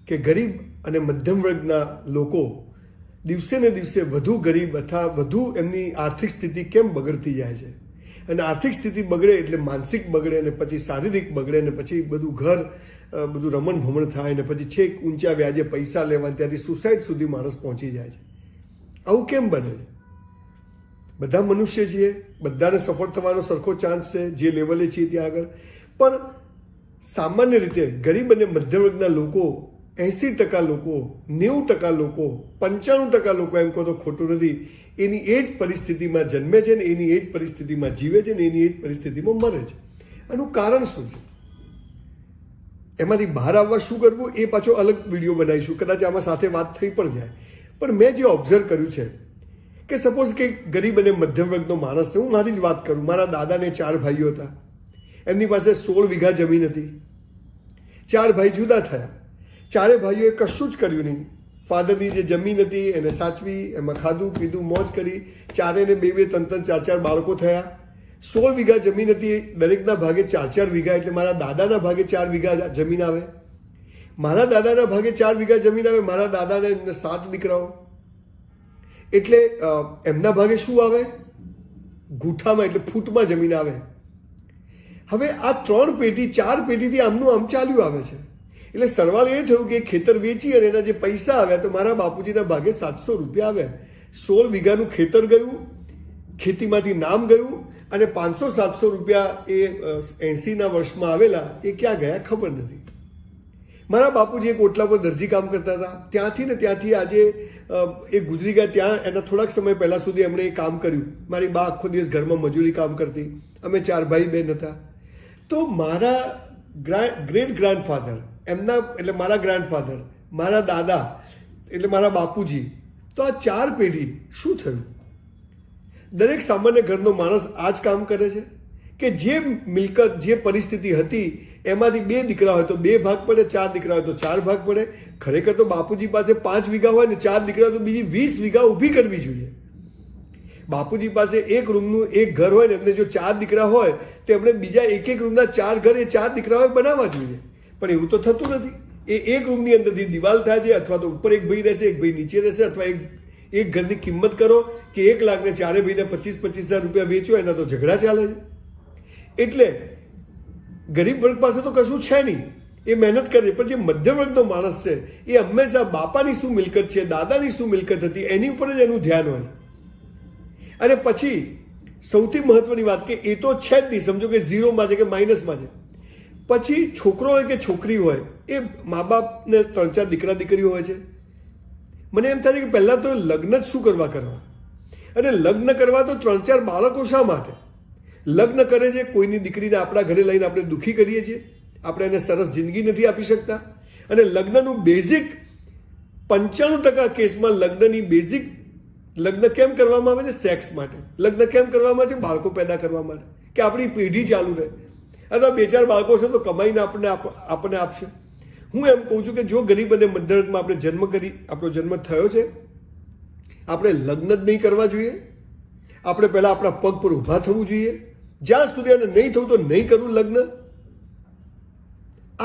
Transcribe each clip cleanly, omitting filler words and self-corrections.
કે ગરીબ અને મધ્યમ વર્ગના લોકો દિવસે ને દિવસે વધુ ગરીબ અથવા વધુ એમની આર્થિક સ્થિતિ કેમ બગડતી જાય છે. અને આર્થિક સ્થિતિ બગડે એટલે માનસિક બગડે અને પછી શારીરિક બગડે અને પછી બધું ઘર બધું રમણ ભમણ થાય અને પછી છેક ઊંચા વ્યાજે પૈસા લેવા ત્યાંથી સુસાઇડ સુધી માણસ પહોંચી જાય છે. આવું કેમ બને છે? બધા મનુષ્ય છીએ, બધાને સફળ થવાનો સરખો ચાન્સ છે જે લેવલે છીએ ત્યાં આગળ. પણ સામાન્ય રીતે ગરીબ અને મધ્યમ વર્ગના લોકો 80% લોકો, 90% લોકો, 95% લોકો એમ કહો તો ખોટું નથી, એની એ જ પરિસ્થિતિમાં જન્મે છે ને એની એ જ પરિસ્થિતિમાં જીવે છે ને એની એ જ પરિસ્થિતિમાં મરે છે. આનું કારણ શું છે? એમાંથી બહાર આવવા શું કરવું એ પાછો અલગ વિડીયો બનાવીશું, કદાચ આમાં સાથે વાત થઈ પણ જાય. પણ મેં જે ઓબ્ઝર્વ કર્યું છે કે સપોઝ કે ગરીબ અને મધ્યમ વર્ગનો માણસ છે, હું મારી જ વાત કરું. મારા દાદાને 4 ભાઈઓ હતા, એમની પાસે 16 વીઘા જમીન હતી. 4 ભાઈ જુદા થયા, 4 ભાઈઓએ કશું જ કર્યું નહીં. ફાધરની જે જમીન હતી એને સાચવી, એમાં ખાધું પીધું મોજ કરી. 4ને 2, 3, 4 બાળકો થયા. 16 વીઘા જમીન હતી, દરેકના ભાગે 4 વીઘા, એટલે મારા દાદાના ભાગે 4 વીઘા જમીન આવે. મારા દાદાના ભાગે 4 વીઘા જમીન આવે. મારા દાદાને 7 દીકરાઓ, એટલે એમના ભાગે શું આવે? ગુઠામાં એટલે ફૂટમાં જમીન આવે. હવે આ 3 પેઢી 4 પેઢીથી આમનું આમ ચાલ્યું આવે છે. એટલે સરવાળ એ થયું કે ખેતર વેચી અને એના જે પૈસા આવ્યા તો મારા બાપુજીના ભાગે 700 રૂપિયા આવ્યા. 16 વીઘાનું ખેતર ગયું, ખેતીમાંથી નામ ગયું, અને 500-700 રૂપિયા એ 80ના વર્ષમાં આવેલા એ ક્યાં ગયા ખબર નથી. મારા બાપુજી એક ઓટલા પર દરજી કામ કરતા હતા, ત્યાંથી આજે એ ગુજરી ગયા. ત્યાં એના થોડાક સમય પહેલા સુધી એમણે એ કામ કર્યું. મારી બા આખો દિવસ ઘરમાં મજૂરી કામ કરતી. અમે 4 ભાઈ બહેન હતા. તો મારા ગ્રેટ ગ્રાન્ડફાધર, એમના એટલે મારા ગ્રાન્ડફાધર, મારા દાદા એટલે મારા બાપુજી, તો આ 4 પેઢી શું થયું? દરેક સામાન્ય ઘરનો માણસ આ જ કામ કરે છે કે જે મિલકત, જે પરિસ્થિતિ હતી એમાંથી 2 દીકરા હોય તો 2 ભાગ પડે, 4 દીકરા હોય તો 4 ભાગ પડે. ખરેખર તો બાપુજી પાસે 5 વીઘા હોય ને 4 દીકરા તો બીજી 20 વીઘા ઊભી કરવી જોઈએ. બાપુજી પાસે એક રૂમનું એક ઘર હોય ને એમને જો 4 દીકરા હોય તો એમણે બીજા એક રૂમના 4 ઘર એ 4 દીકરાઓએ બનાવવા જોઈએ. પણ એવું તો થતું નથી. એ એક રૂમની અંદરથી દિવાલ થાય છે, અથવા તો ઉપર એક ભાઈ રહેશે, એક ભાઈ નીચે રહેશે, અથવા એક ઘરની કિંમત કરો કે 1 લાખને 4 ભાઈને 25,000 રૂપિયા વેચો, એના તો ઝઘડા ચાલે છે. એટલે ગરીબ વર્ગ પાસે તો કશું છે નહીં, એ મહેનત કરે. પણ જે મધ્યમ વર્ગનો માણસ છે એ હંમેશા બાપાની શું મિલકત છે, દાદાની શું મિલકત હતી એની ઉપર જ એનું ધ્યાન હોય. અને પછી સૌથી મહત્વની વાત કે એ તો છે જ નહીં, સમજો કે 0માં છે કે માઇનસમાં છે. પછી છોકરો હોય કે છોકરી હોય, એ મા બાપને 3-4 દીકરા દીકરીઓ હોય છે. મને એમ થાય છે કે પહેલાં તો લગ્ન જ શું કરવા, અને લગ્ન કરવા તો 3-4 બાળકો શા માટે? લગ્ન કરે છે, કોઈની દીકરીને આપણા ઘરે લઈને આપણે દુઃખી કરીએ છીએ, આપણે એને સરસ જિંદગી નથી આપી શકતા. અને લગ્નનું બેઝિક 95% કેસમાં લગ્ન કેમ કરવામાં આવે છે? સેક્સ માટે. લગ્ન કેમ કરવામાં આવે છે? બાળકો પેદા કરવા માટે, કે આપણી પેઢી ચાલુ રહે. અથવા 2-4 બાળકો છે તો કમાઈને આપણને આપશે. હું એમ કહું છું કે જો ગરીબ અને મધ્યમ વર્ગમાં આપણો જન્મ થયો છે, આપણે લગ્ન જ નહીં કરવા જોઈએ. આપણે પહેલા આપણા પગ પર ઊભા થવું જોઈએ. જ્યાં સુધી એને નહીં થવું તો નહીં કરવું લગ્ન.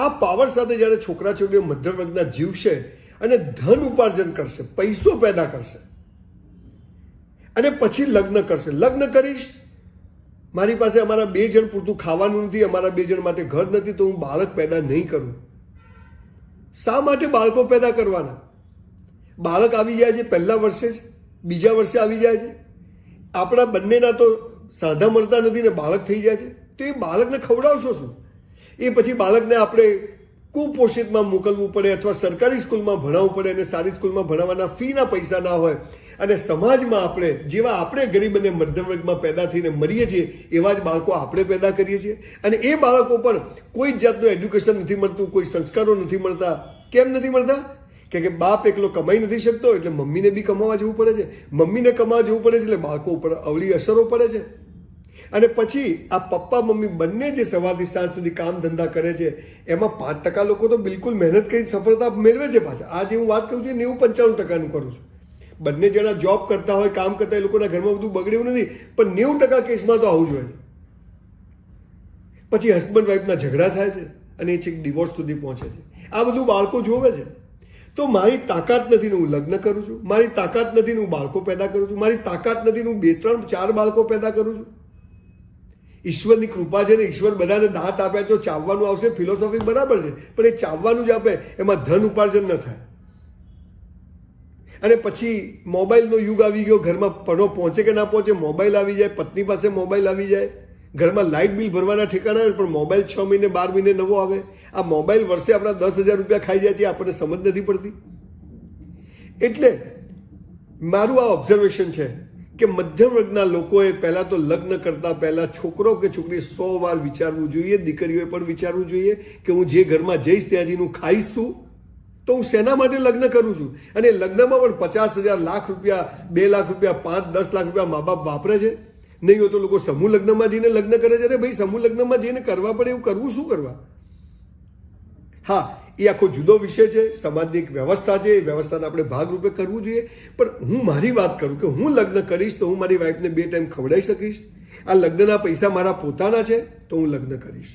આ પાવર સાથે જ્યારે છોકરા છોકરીઓ મધ્યમ વર્ગના જીવશે અને ધન ઉપાર્જન કરશે, પૈસો પેદા કરશે, અને પછી લગ્ન કરશે. લગ્ન કરીશ, મારી પાસે અમારા 2 જણ પૂરતું ખાવાનું નથી, અમારા 2 જણ માટે ઘર નથી, તો હું બાળક પેદા નહીં કરું. શા માટે બાળકો પેદા કરવાના? બાળક આવી જાય છે પહેલા વર્ષે જ, બીજા વર્ષે આવી જાય છે. આપણા બંનેના તો સાંધા મળતા નથી ને બાળક થઈ જાય છે. તો એ બાળકને ખવડાવશો શું? એ પછી બાળકને આપણે કુપોષિતમાં મોકલવું પડે, અથવા સરકારી સ્કૂલમાં ભણાવવું પડે, અને સારી સ્કૂલમાં ભણાવવાના ફીના પૈસા ના હોય. અને સમાજમાં આપણે ગરીબ અને મધ્યમ વર્ગમાં પેદા થઈને મરીએ છીએ, એવા જ બાળકો આપણે પેદા કરીએ છીએ. અને એ બાળકો પર કોઈ જાતનું એડ્યુકેશન નથી મળતું, કોઈ સંસ્કારો નથી મળતા. કેમ નથી મળતા? કે બાપ એકલો કમાઈ નથી શકતો, એટલે મમ્મીને બી કમાવા જવું પડે છે. મમ્મીને કમાવા જવું પડે છે એટલે બાળકો ઉપર અવળી અસરો પડે છે. અને પછી આ પપ્પા મમ્મી બંને જે સવારથી સાંજ સુધી કામ ધંધા કરે છે, એમાં 5% લોકો તો બિલકુલ મહેનત કરી સફળતા મેળવે છે પાછા. આ જે હું વાત કરું છું 90-95% કરું છું. બંને જણા જોબ કરતા હોય, કામ કરતા હોય, એ લોકોના ઘરમાં બધું બગડ્યું નથી, પણ 90% કેસમાં તો આવું જ હોય છે. પછી હસબન્ડ વાઈફના ઝઘડા થાય છે અને એ છેક ડિવોર્સ સુધી પહોંચે છે. આ બધું બાળકો જોવે છે. તો મારી તાકાત નથી ને હું લગ્ન કરું છું, મારી તાકાત નથી ને હું બાળકો પેદા કરું છું, મારી તાકાત નથી ને હું 2, 3, 4 બાળકો પેદા કરું છું. ઈશ્વરની કૃપા છે ને ઈશ્વર બધાને દાંત આપ્યા છે, ચાવવાનું આવશે, ફિલોસોફી બરાબર છે, પણ એ ચાવવાનું જ આપે, એમાં ધન ઉપાર્જન ન થાય. અને પછી મોબાઈલનો યુગ આવી ગયો, ઘરમાં પણો પહોંચે કે ના પહોંચે, મોબાઈલ આવી જાય, પત્ની પાસે મોબાઈલ આવી જાય, ઘરમાં લાઇટ બિલ ભરવાના ઠેકાણા હોય પણ મોબાઈલ 6 મહિને 12 મહિને નવો આવે. આ મોબાઈલ વર્ષે આપણા 10,000 રૂપિયા ખાઈ જાય છે, આપણને સમજ નથી પડતી. એટલે મારું આ ઓબ્ઝર્વેશન છે કે મધ્યમ વર્ગના લોકોએ પહેલા તો લગ્ન કરતા પહેલા છોકરો કે છોકરી 100 વાર વિચારવું જોઈએ. દીકરીઓએ પણ વિચારવું જોઈએ કે હું જે ઘરમાં જઈશ ત્યાં જઈને હું ખાઈશ શું, તો હું શેના માટે લગ્ન કરું છું. અને લગ્નમાં પણ 50,000, લાખ રૂપિયા, 2 લાખ રૂપિયા, 5-10 લાખ રૂપિયા મા બાપ વાપરે છે. નહીં હોય તો લોકો સમૂહ લગ્નમાં જઈને લગ્ન કરે છે. અરે ભાઈ, સમૂહ લગ્નમાં જઈને કરવા પડે એવું કરવું શું કરવા? હા, એ આખો જુદો વિષય છે, સમાજની એક વ્યવસ્થા છે, એ વ્યવસ્થાને આપણે ભાગરૂપે કરવું જોઈએ. પણ હું મારી વાત કરું કે હું લગ્ન કરીશ તો હું મારી વાઈફને 2 ટાઈમ ખવડાવી શકીશ. આ લગ્નના પૈસા મારા પોતાના છે તો હું લગ્ન કરીશ.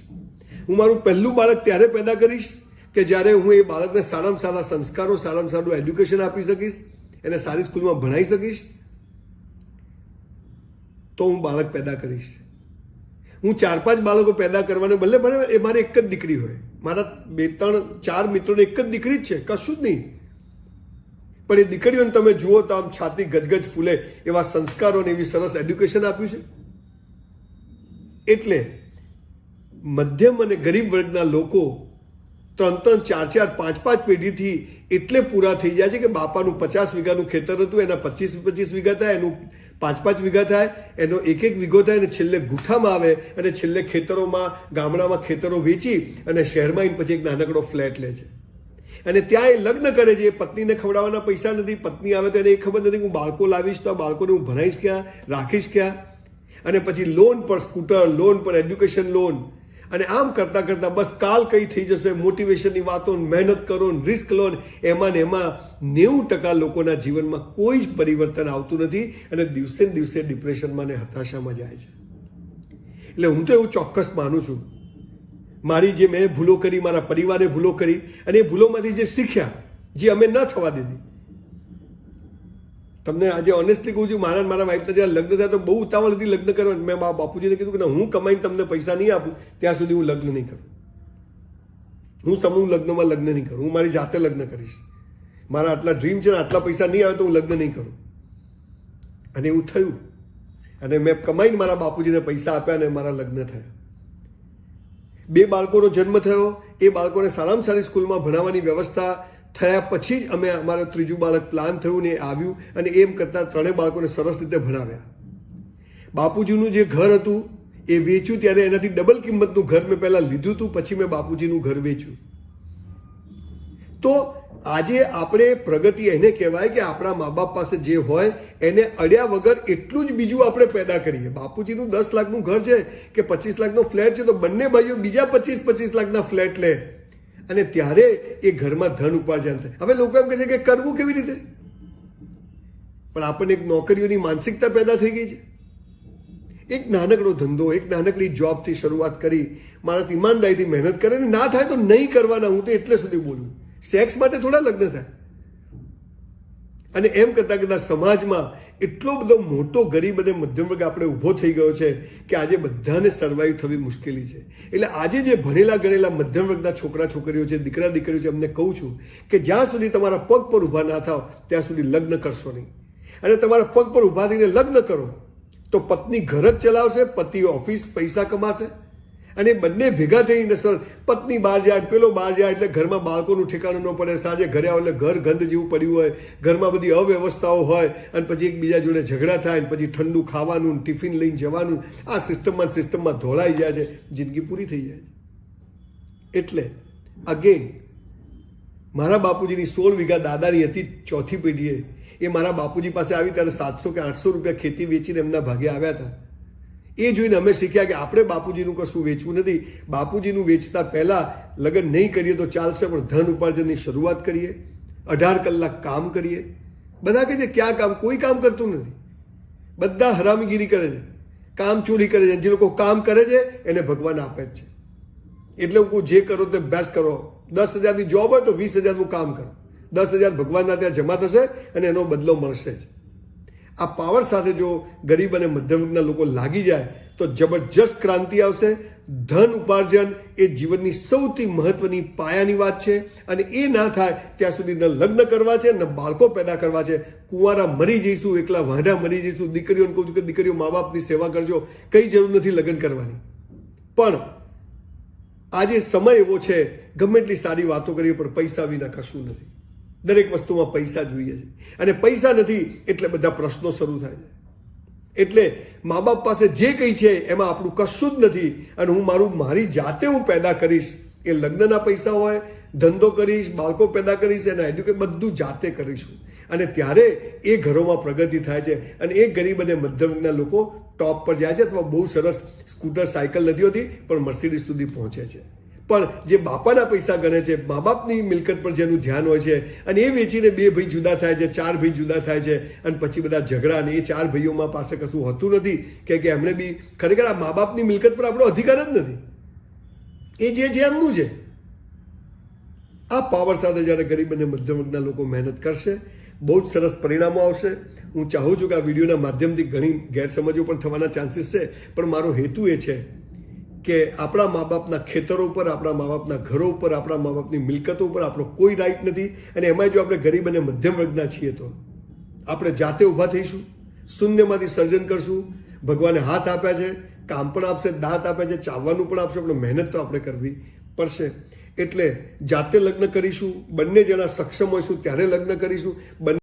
હું મારું પહેલું બાળક ત્યારે પેદા કરીશ કે જ્યારે હું એ બાળકને સારામાં સારા સંસ્કારો, સારામાં સારું એડ્યુકેશન આપી શકીશ, એને સારી સ્કૂલમાં ભણાવી શકીશ, તો હું બાળક પેદા કરીશ. હું 4-5 બાળકો પેદા કરવાને બદલે એ મારે એક જ દીકરી હોય. મારા 2-3-4 મિત્રોને એક જ દીકરી જ છે, કશું જ નહીં. પણ એ દીકરીઓને તમે જુઓ તો આમ છાતી ગજગજ ફૂલે એવા સંસ્કારો અને એવી સરસ એડ્યુકેશન આપ્યું છે. એટલે મધ્યમ અને ગરીબ વર્ગના લોકો 3-3, 4-4, 5-5 પેઢીથી એટલે પૂરા થઈ જાય છે કે બાપાનું 50 વીઘાનું ખેતર હતું, એના 25-25 વીઘા થાય, એનું 5-5 વીઘા થાય, એનો 1-1 વીઘો થાય, અને છેલ્લે ગુઠામાં આવે, અને છેલ્લે ખેતરોમાં, ગામડામાં ખેતરો વેચી અને શહેરમાં આવીને પછી એક નાનકડો ફ્લેટ લે છે. અને ત્યાં એ લગ્ન કરે છે. એ પત્નીને ખવડાવવાના પૈસા નથી. પત્ની આવે તો એને એ ખબર નથી કે હું બાળકો લાવીશ તો આ બાળકોને હું ભણાવીશ ક્યાં, રાખીશ ક્યાં. અને પછી લોન પર સ્કૂટર, લોન પર એડ્યુકેશન લોન, અને આમ કરતાં કરતાં બસ કાલ કઈ થઈ જશે, મોટિવેશનની વાતો, મહેનત કરો, રિસ્ક લો, એમાં ને એમાં 90% લોકોના જીવનમાં કોઈ જ પરિવર્તન આવતું નથી અને દિવસે ને દિવસે ડિપ્રેશનમાં ને હતાશામાં જાય છે. એટલે હું તો એવું ચોક્કસ માનું છું, મારી જે મેં ભૂલો કરી, મારા પરિવારે ભૂલો કરી, અને એ ભૂલોમાંથી જે શીખ્યા, જે અમે ન થવા દીધી. તમને આજે ઓનેસ્ટલી કહું છું, મારા વાઈફના જ્યારે લગ્ન થયા તો બહુ ઉતાવળ હતી લગ્ન કરવાની. મેં મારા બાપુજીને કીધું કે હું કમાઈને તમને પૈસા નહીં આપું ત્યાં સુધી હું લગ્ન નહીં કરું. હું સમૂહ લગ્નમાં લગ્ન નહીં કરું. હું મારી જાતે લગ્ન કરીશ. મારા આટલા ડ્રીમ છે ને આટલા પૈસા નહીં આવે તો હું લગ્ન નહીં કરું. અને એવું થયું. અને મેં કમાઈને મારા બાપુજીને પૈસા આપ્યા અને મારા લગ્ન થયા. 2 બાળકોનો જન્મ થયો. એ બાળકોને સારામાં સારી સ્કૂલમાં ભણાવવાની વ્યવસ્થા થયા પછી જ અમે અમારું 3જું બાળક પ્લાન થયું ને આવ્યું, અને એમ કરતાં 3 બાળકોને સરસ રીતે ભણાવ્યા. બાપુજીનું જે ઘર હતું એ વેચ્યું ત્યારે એનાથી ડબલ કિંમતનું ઘર મેં પહેલાં લીધું હતું, પછી મેં બાપુજીનું ઘર વેચ્યું. તો આજે આપણે પ્રગતિ એને કહેવાય કે આપણા મા બાપ પાસે જે હોય એને અડ્યા વગર એટલું જ બીજું આપણે પેદા કરીએ. બાપુજીનું 10 લાખનું ઘર છે કે 25 લાખનો ફ્લેટ છે, તો બંને ભાઈઓ બીજા 25-25 લાખના ફ્લેટ લે, અને ત્યારે એ ઘરમાં ધન ઉપાર્જન થાય. હવે લોકો એમ કહે છે કે કરવું કેવી રીતે? પણ આપણને એક નોકરીઓની માનસિકતા પેદા થઈ ગઈ છે. એક નાનકડો ધંધો, એક નાનકડી જોબથી શરૂઆત કરી, માણસ ઈમાનદારીથી મહેનત કરે, ને ના થાય તો નહીં કરવાના. હું તો એટલે સુધી બોલું, સેક્સ માટે થોડા લગ્ન થાય. અને એમ કરતાં કરતાં સમાજમાં એટલો બધો મોટો ગરીબ અને મધ્યમ વર્ગ આપણે ઊભો થઈ ગયો છે કે આજે બધાને સર્વાઈવ થવી મુશ્કેલી છે. એટલે આજે જે ભણેલા ગણેલા મધ્યમ વર્ગના છોકરા છોકરીઓ છે, દીકરા દીકરીઓ છે, એમને કહું છું કે જ્યાં સુધી તમારા પગ પર ઊભા ના થાવ ત્યાં સુધી લગ્ન કરશો નહીં. અને તમારા પગ પર ઊભા થઈને લગ્ન કરો તો પત્ની ઘર જ ચલાવશે, પતિ ઓફિસ પૈસા કમાશે, અને બંને ભેગા થઈને પત્ની બહાર જાય, પેલો બહાર જાય, એટલે ઘરમાં બાળકોનું ઠેકાણું ન પડે. સાંજે ઘરે આવે એટલે ઘર ગંધ જેવું પડ્યું હોય, ઘરમાં બધી અવ્યવસ્થાઓ હોય, અને પછી એકબીજા જોડે ઝઘડા થાય, અને પછી ઠંડુ ખાવાનું, ટિફિન લઈને જવાનું, આ સિસ્ટમમાં ધોળાઈ જાય છે, જિંદગી પૂરી થઈ જાય છે. એટલે અગેન મારા બાપુજીની 16 વીઘા દાદાની હતી 4થી પેઢીએ. એ મારા બાપુજી પાસે આવી ત્યારે 700 કે 800 રૂપિયા ખેતી વેચીને એમના ભાગે આવ્યા હતા. એ જોઈને અમે શીખ્યા કે આપણે બાપુજીનું કશું વેચવું નથી. બાપુજીનું વેચતા પહેલા લગ્ન નહીં કરીએ તો ચાલશે, પણ ધન ઉપાર્જનની શરૂઆત કરીએ, 18 કલાક કામ કરીએ. બધા કહે છે ક્યાં કામ? કોઈ કામ કરતું નથી. બધા હરામીગીરી કરે છે, કામ ચોરી કરે છે. જે લોકો કામ કરે છે એને ભગવાન આપે જ છે. એટલે હું જે કરો તે બેસ્ટ કરો. 10,000ની જોબ હોય તો 20,000નું કામ કરો. 10,000 ભગવાનના ત્યાં જમા થશે અને એનો બદલો મળશે જ. આ પાવર સાથે જો ગરીબ અને મધ્યમ વર્ગના લોકો લાગી જાય તો જબરજસ્ત ક્રાંતિ આવશે. ધન ઉપાર્જન એ જીવનની સૌથી મહત્વની પાયાની વાત છે અને એ ના થાય ત્યાં સુધી ન લગ્ન કરવા છે ન બાળકો પેદા કરવા છે. કુંવારા મરી જઈશું, એકલા વાંઢા મરી જઈશું. દીકરીઓને કહું છું કે દીકરીઓ મા બાપની સેવા કરજો, કઈ જરૂર નથી લગ્ન કરવાની. પણ આજે સમય એવો છે, ગમે એટલી સારી વાતો કરીએ પણ પૈસા વિના કશું નથી. દરેક વસ્તુમાં પૈસા જોઈએ છે અને પૈસા નથી એટલે બધા પ્રશ્નો શરૂ થાય છે. એટલે મા બાપ પાસે જે કંઈ છે એમાં આપણું કશું જ નથી અને હું મારી જાતે હું પેદા કરીશ. એ લગ્નના પૈસા હોય, ધંધો કરીશ, બાળકો પેદા કરીશ, એના એડ્યુકેટ બધું જાતે કરીશું અને ત્યારે એ ઘરોમાં પ્રગતિ થાય છે અને એ ગરીબ અને મધ્યમ વર્ગના લોકો ટોપ પર જાય છે અથવા બહુ સરસ સ્કૂટર સાયકલ નથી હોતી પણ મર્સિડીઝ સુધી પહોંચે છે. પણ જે બાપાના પૈસા ગણે છે, મા બાપની મિલકત પર જેનું ધ્યાન હોય છે અને એ વેચીને 2 ભાઈ જુદા થાય છે, 4 ભાઈ જુદા થાય છે અને પછી બધા ઝઘડા અને એ 4 ભાઈઓમાં પાસે કશું હોતું નથી કે એમણે બી ખરેખર આ મા બાપની મિલકત પર આપણો અધિકાર જ નથી. એ જે છે એમનું છે. આ પાવર સાથે જ્યારે ગરીબ અને મધ્યમ વર્ગના લોકો મહેનત કરશે બહુ જ સરસ પરિણામો આવશે. હું ચાહું છું કે આ વિડીયોના માધ્યમથી ઘણી ગેરસમજો પણ થવાના ચાન્સીસ છે પણ મારો હેતુ એ છે કે આપણા મા બાપના ખેતરો ઉપર, આપણા મા બાપના ઘરો ઉપર, આપણા મા બાપની મિલકતો ઉપર આપણો કોઈ રાઈટ નથી અને એમાં જો આપણે ગરીબ અને મધ્યમ વર્ગના છીએ તો આપણે જાતે ઊભા થઈશું, શૂન્યમાંથી સર્જન કરશું. ભગવાને હાથ આપ્યા છે, કામ પણ આપશે, દાંત આપ્યા છે, ચાવવાનું પણ આપશે, પણ મહેનત તો આપણે કરવી પડશે. એટલે જાતે લગ્ન કરીશું, બંને જણા સક્ષમ હોઈશું ત્યારે લગ્ન કરીશું.